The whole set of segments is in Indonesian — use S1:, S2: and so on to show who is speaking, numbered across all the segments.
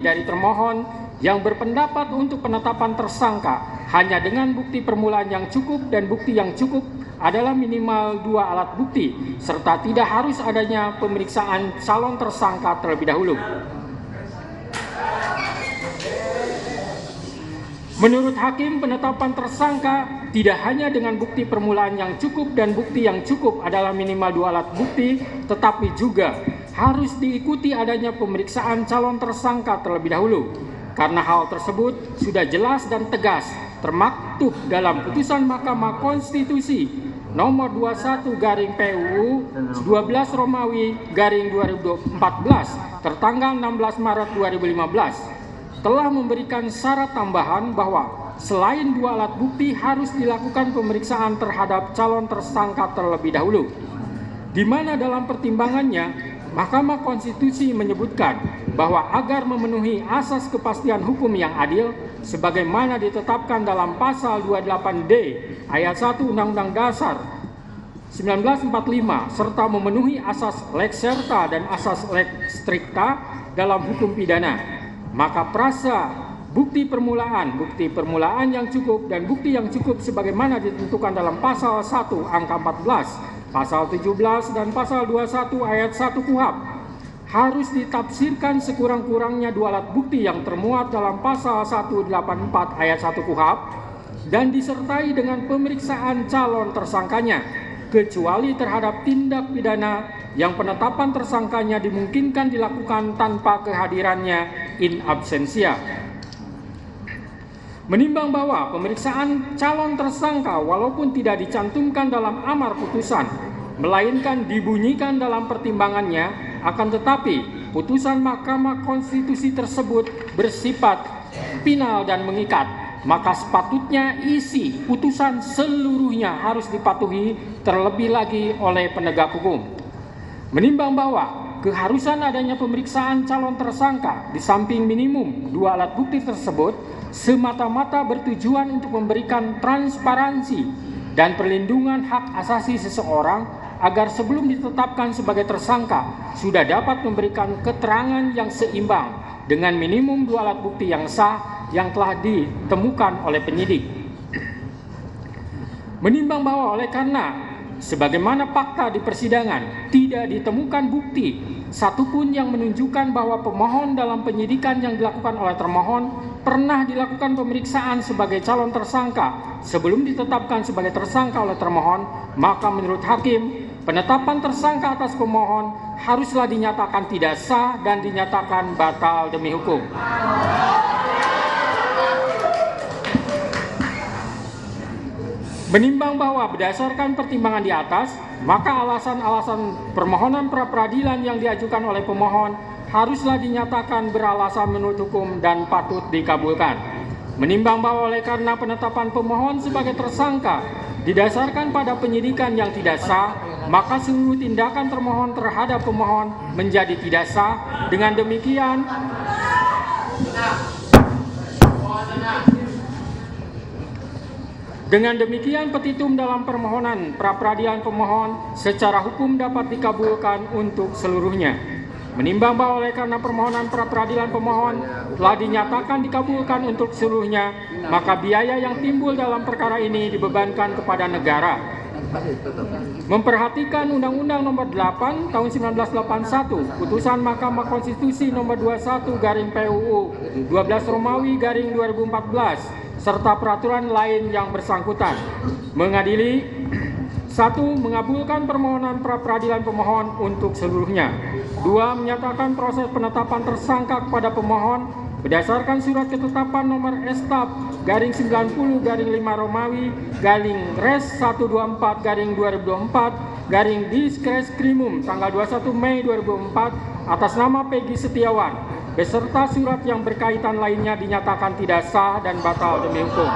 S1: dari termohon yang berpendapat untuk penetapan tersangka hanya dengan bukti permulaan yang cukup, dan bukti yang cukup adalah minimal 2 alat bukti, serta tidak harus adanya pemeriksaan calon tersangka terlebih dahulu. Menurut hakim, penetapan tersangka tidak hanya dengan bukti permulaan yang cukup dan bukti yang cukup adalah minimal 2 alat bukti, tetapi juga harus diikuti adanya pemeriksaan calon tersangka terlebih dahulu. Karena hal tersebut sudah jelas dan tegas termaktub dalam putusan Mahkamah Konstitusi nomor 21/PUU 12 Romawi garing 2014 tertanggal 16 Maret 2015 telah memberikan syarat tambahan bahwa selain 2 alat bukti harus dilakukan pemeriksaan terhadap calon tersangka terlebih dahulu, di mana dalam pertimbangannya Mahkamah Konstitusi menyebutkan bahwa agar memenuhi asas kepastian hukum yang adil sebagaimana ditetapkan dalam pasal 28D ayat 1 Undang-Undang Dasar 1945 serta memenuhi asas lex serta dan asas lex stricta dalam hukum pidana, maka prasa bukti permulaan yang cukup dan bukti yang cukup sebagaimana ditentukan dalam pasal 1 angka 14, pasal 17 dan pasal 21 ayat 1 KUHP harus ditafsirkan sekurang-kurangnya 2 alat bukti yang termuat dalam pasal 184 ayat 1 KUHP dan disertai dengan pemeriksaan calon tersangkanya, kecuali terhadap tindak pidana yang penetapan tersangkanya dimungkinkan dilakukan tanpa kehadirannya in absentia. Menimbang bahwa pemeriksaan calon tersangka walaupun tidak dicantumkan dalam amar putusan, melainkan dibunyikan dalam pertimbangannya, akan tetapi putusan Mahkamah Konstitusi tersebut bersifat final dan mengikat, maka sepatutnya isi putusan seluruhnya harus dipatuhi terlebih lagi oleh penegak hukum. Menimbang bahwa keharusan adanya pemeriksaan calon tersangka di samping minimum 2 alat bukti tersebut semata-mata bertujuan untuk memberikan transparansi dan perlindungan hak asasi seseorang agar sebelum ditetapkan sebagai tersangka sudah dapat memberikan keterangan yang seimbang dengan minimum 2 alat bukti yang sah yang telah ditemukan oleh penyidik. Menimbang bahwa oleh karena sebagaimana fakta di persidangan tidak ditemukan bukti satupun yang menunjukkan bahwa pemohon dalam penyidikan yang dilakukan oleh termohon pernah dilakukan pemeriksaan sebagai calon tersangka sebelum ditetapkan sebagai tersangka oleh termohon, maka menurut hakim penetapan tersangka atas pemohon haruslah dinyatakan tidak sah dan dinyatakan batal demi hukum. Menimbang bahwa berdasarkan pertimbangan di atas, maka alasan-alasan permohonan pra-peradilan yang diajukan oleh pemohon haruslah dinyatakan beralasan menurut hukum dan patut dikabulkan. Menimbang bahwa oleh karena penetapan pemohon sebagai tersangka didasarkan pada penyidikan yang tidak sah, maka seluruh tindakan termohon terhadap pemohon menjadi tidak sah. Dengan demikian petitum dalam permohonan pra-peradilan pemohon secara hukum dapat dikabulkan untuk seluruhnya. Menimbang bahwa oleh karena permohonan pra-peradilan pemohon telah dinyatakan dikabulkan untuk seluruhnya, maka biaya yang timbul dalam perkara ini dibebankan kepada negara. Memperhatikan Undang-Undang Nomor 8 Tahun 1981, Putusan Mahkamah Konstitusi Nomor 21/PUU 12 Romawi garing 2014 serta peraturan lain yang bersangkutan, mengadili 1. Mengabulkan permohonan pra-peradilan pemohon untuk seluruhnya. 2. Menyatakan proses penetapan tersangka kepada pemohon berdasarkan surat ketetapan nomor Estap garing 90 garing 5 Romawi garing Res 124 garing 2024 garing Diskreskrimum tanggal 21 Mei 2004 atas nama Peggy Setiawan beserta surat yang berkaitan lainnya dinyatakan tidak sah dan batal demi hukum.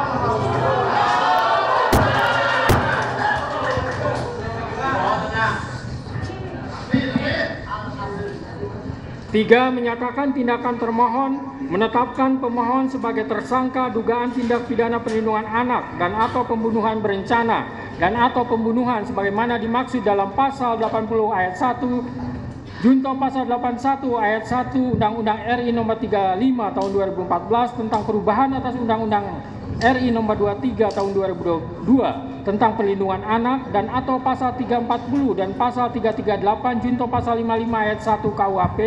S1: 3. Menyatakan tindakan termohon menetapkan pemohon sebagai tersangka dugaan tindak pidana perlindungan anak dan atau pembunuhan berencana dan atau pembunuhan sebagaimana dimaksud dalam pasal 80 ayat 1 Junto pasal 81 ayat 1 Undang-Undang RI nomor 35 tahun 2014 tentang perubahan atas Undang-Undang RI nomor 23 tahun 2022 tentang perlindungan anak dan atau pasal 340 dan pasal 338 junto pasal 55 ayat 1 KUHP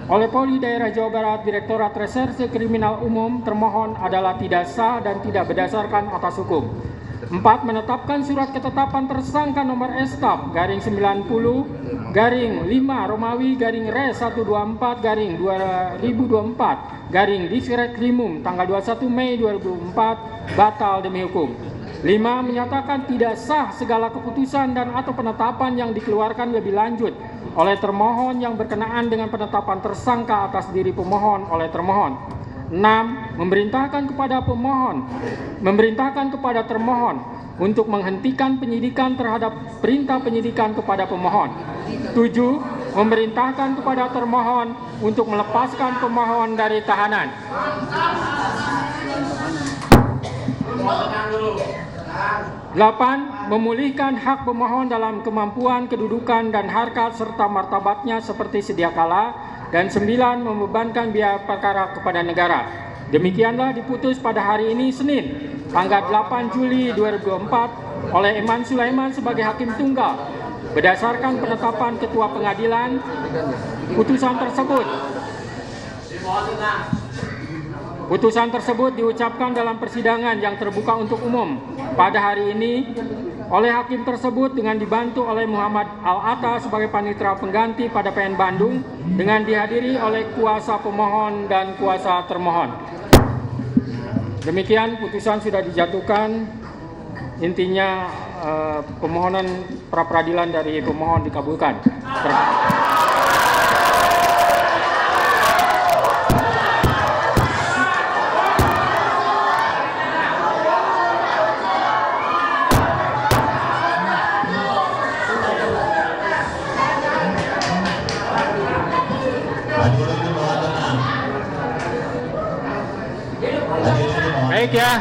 S1: oleh Polri Daerah Jawa Barat Direktorat Reserse Kriminal Umum termohon adalah tidak sah dan tidak berdasarkan atas hukum. 4. Menetapkan surat ketetapan tersangka nomor Estaf garing 90 garing 5 Romawi garing Res 124 garing 2024 garing Diskrekrimum tanggal 21 Mei 2004 batal demi hukum. 5. Menyatakan tidak sah segala keputusan dan atau penetapan yang dikeluarkan lebih lanjut oleh termohon yang berkenaan dengan penetapan tersangka atas diri pemohon oleh termohon. 6. Memerintahkan kepada termohon untuk menghentikan penyidikan terhadap perintah penyidikan kepada pemohon. 7. Memerintahkan kepada termohon untuk melepaskan pemohon dari tahanan. 8. Memulihkan hak pemohon dalam kemampuan, kedudukan, dan harkat serta martabatnya seperti sedia kala. Dan 9. Membebankan biaya perkara kepada negara. Demikianlah diputus pada hari ini Senin, tanggal 8 Juli 2024 oleh Eman Sulaiman sebagai Hakim Tunggal. Berdasarkan penetapan Ketua Pengadilan, putusan tersebut diucapkan dalam persidangan yang terbuka untuk umum pada hari ini oleh hakim tersebut dengan dibantu oleh Muhammad Al-Atta sebagai panitera pengganti pada PN Bandung dengan dihadiri oleh kuasa pemohon dan kuasa termohon. Demikian putusan sudah dijatuhkan. Intinya permohonan pra peradilan dari pemohon dikabulkan. Baik ya.